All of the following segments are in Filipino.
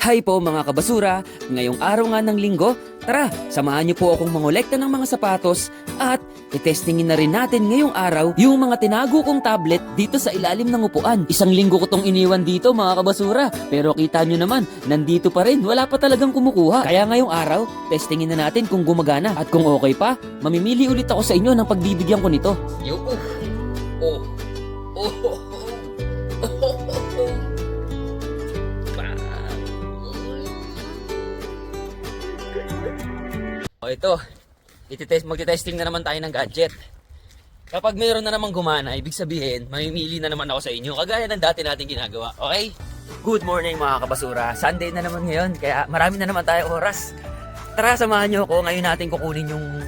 Hi po mga kabasura, ngayong araw nga ng linggo, tara, samahan niyo po akong mangolekta ng mga sapatos at itestingin na rin natin ngayong araw yung mga tinago kong tablet dito sa ilalim ng upuan. Isang linggo ko tong iniwan dito mga kabasura, pero kita nyo naman, nandito pa rin, wala pa talagang kumukuha. Kaya ngayong araw, testingin na natin kung gumagana at kung okay pa, mamimili ulit ako sa inyo ng pagbibigyan ko nito. Ito, magtitesting na naman tayo ng gadget. Kapag mayroon na namang gumana, ibig sabihin, mamimili na naman ako sa inyo, kagaya ng dati nating ginagawa, okay? Good morning mga kabasura, Sunday na naman ngayon, kaya marami na naman tayo oras. Tara, samahan nyo ako, ngayon natin kukunin yung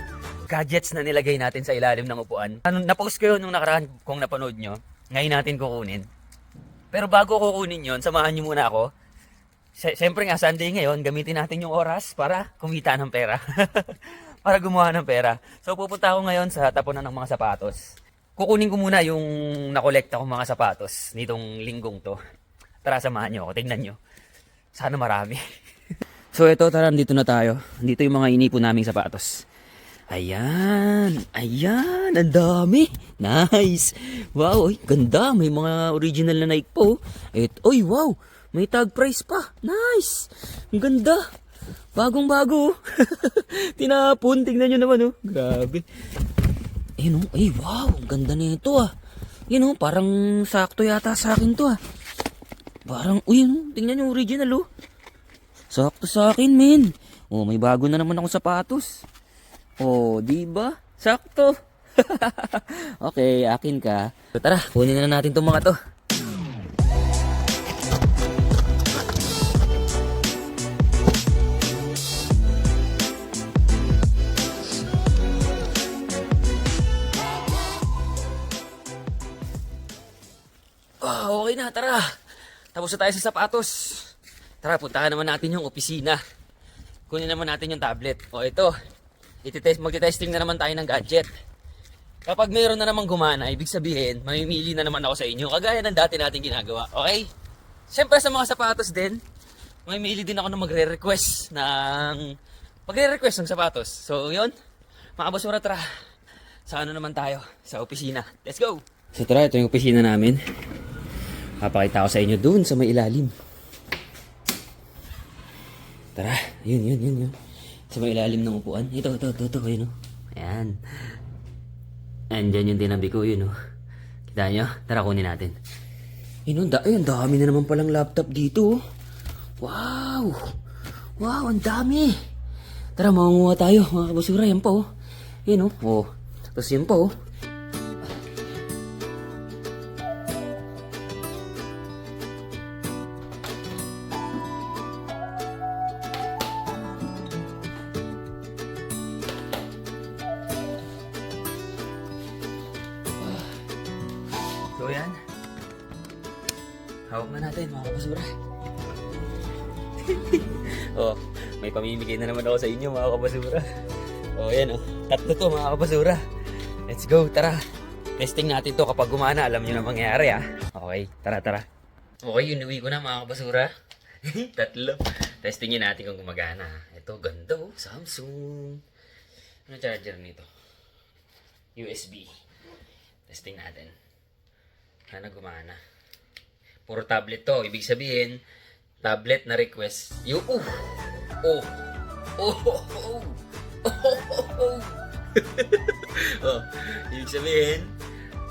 gadgets na nilagay natin sa ilalim ng upuan. Napost ko yun nung nakaraan kung napanood nyo, ngayon natin kukunin. Pero bago kukunin yun, samahan nyo muna ako. Siyempre nga, Sunday ngayon, gamitin natin yung oras para kumita ng pera. Para gumawa ng pera. So, pupunta ako ngayon sa tapunan ng mga sapatos. Kukunin ko muna yung nakolekta kong mga sapatos nitong linggong to. Tara, samahan nyo ako. Tingnan nyo. Sana marami. So, ito, tara, dito na tayo. Dito yung mga inipon naming sapatos. Ayan. Ayan. Ang dami. Nice. Wow. Oy, ganda. May mga original na Nike po. Oy, wow. May tag price pa. Nice. Ang ganda. Bagong bago. Tinapon. Tingnan nyo naman oh. Grabe. Ayun oh. Ay wow. Ang ganda na ito ah. Yun oh. Parang sakto yata sa akin to ah. Parang uy oh. Tingnan nyo original oh. Sakto sa akin men. Oh may bago na naman akong sapatos. Oh diba? Sakto. Okay akin ka. So, tara kunin na natin itong mga to. Okay na, tara. Tapos na tayo sa sapatos. Tara, puntahan naman natin yung opisina. Kunin naman natin yung tablet. O ito, magtitesting na naman tayo ng gadget. Kapag mayroon na namang gumana, ibig sabihin, mamimili na naman ako sa inyo, kagaya ng dati nating ginagawa. Okay? Siyempre sa mga sapatos din, mamimili din ako ng magre-request ng sapatos. So yun, mga basura, tara. Sa ano naman tayo? Sa opisina. Let's go! So tara, ito yung opisina namin. Papakita ko sa inyo dun sa may ilalim. Tara, yun. Sa may ilalim ng upuan. Ito, yun o. Ayan. Andyan yung tinabi ko, yun o. Kita nyo? Tara, kunin natin. Yun o, ang dami na naman palang laptop dito. Wow! Wow, ang dami! Tara, mangunguha tayo, mga kabasura. Yan pa o. Yun o. Oh. Tapos yun pa o. So yan. Hawak na natin mga kabasura. Oh, may pamimigay na naman ako sa inyo mga kabasura. Oh, yan oh. Tatlo to mga kabasura. Let's go, tara. Testing natin to kapag gumana, alam niyo na mangyayari ah. Okay, tara. Okay, inuwi ko na mga kabasura. Tatlo. Testingin natin kung gumagana. Ito, ganda oh. Samsung. Ano charger nito? USB. Testing natin. Sana gumana. Puro tablet to. Ibig sabihin, tablet na request. Ibig sabihin,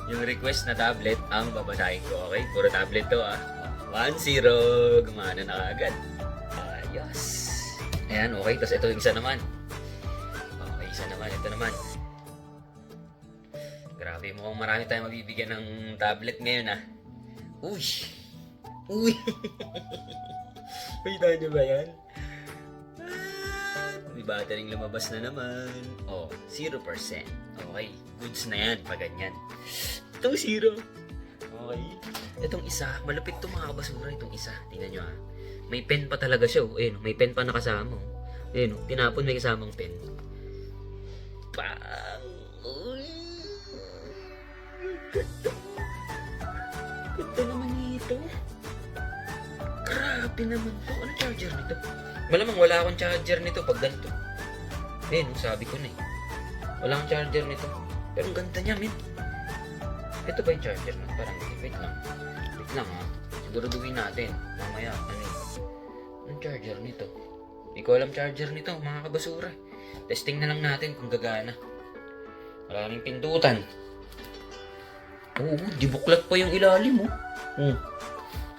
yung request na tablet ang babasahin ko. Okay? Puro tablet to ah. 1-0. Gumana na agad. Ayos. Ayan, okay. Tapos ito yung isa naman. Okay, isa naman. Ito naman. Grabe, mukhang marami tayong mabibigyan ng tablet ngayon ah. Uy! Kita nyo ba yan? May battering lumabas na naman. Oh, 0%. Okay, goods na yan pag ganyan. Itong 0. Okay. Itong isa, malupit to mga kabasura. Itong isa, tingnan nyo ah. May pen pa talaga siya oh. Ayun, may pen pa nakasama oh. Ayun oh, tinapon may kasamang pen. Bang! Uy! Ganda naman nito. Grabe. Grabe naman to. Ano charger nito? Malamang wala akong charger nito pag ganito. Sabi ko na eh. Wala akong charger nito. Pero ang ganda niya, men. Ito ba yung charger na? Parang, wait lang. Wait lang ha. Siguraduhin natin. Mamaya, anong charger nito? Hindi ko alam charger nito, mga kabasura. Testing na lang natin kung gagana. Wala rin pindutan. Oo, di buklat pa yung ilalim, oh.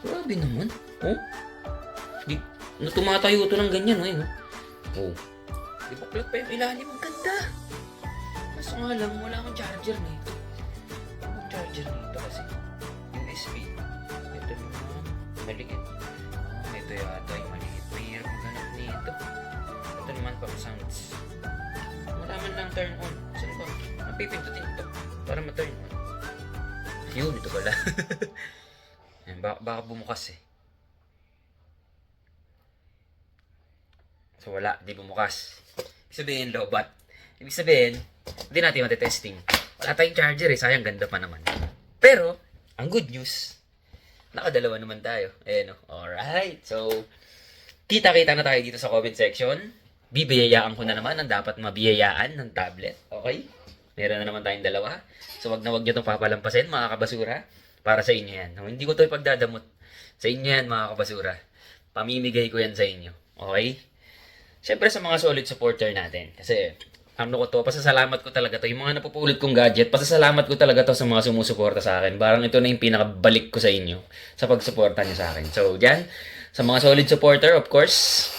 Grabe naman. Oh. Di, tumatayo ito ng ganyan, oh. Di buklat pa yung ilalim. Ang ganda. Kaso nga lang, wala akong charger nito. Wala akong charger nito kasi USB. Ito naman, maliit. Ito yata yung maliit. Mahirap maghanap nito. Ito naman pang sounds. Wala man lang turn on. Saan ba? Napipindutin ito para ma-turn on. Yun, ito pala. Baka bumukas eh. So wala, di bumukas. Ibig sabihin, lobat. Ibig sabihin, hindi natin matitesting. Wala tayong charger eh, sayang ganda pa naman. Pero, ang good news, nakadalawa naman tayo. Ayan o, alright. So, kita-kita na tayo dito sa comment section. Bibiyayaan ko na naman ang dapat mabiyayaan ng tablet. Okay? Meron na naman tayong dalawa. So, wag na wag nyo itong papalampasin, mga kabasura. Para sa inyo yan. Hindi ko ito ipagdadamot. Sa inyo yan, mga kabasura. Pamimigay ko yan sa inyo. Okay? Siyempre sa mga solid supporter natin. Kasi, ko to, pasasalamat ko talaga to. Yung mga napupulot kong gadget, pasasalamat ko talaga to sa mga sumusuporta sa akin. Parang ito na yung pinakabalik ko sa inyo sa pagsuporta niyo sa akin. So, dyan, sa mga solid supporter, of course,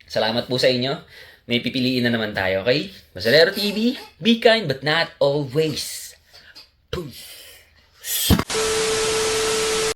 salamat po sa inyo. May pipiliin na naman tayo, okay? Basalero TV, be kind but not always. Peace.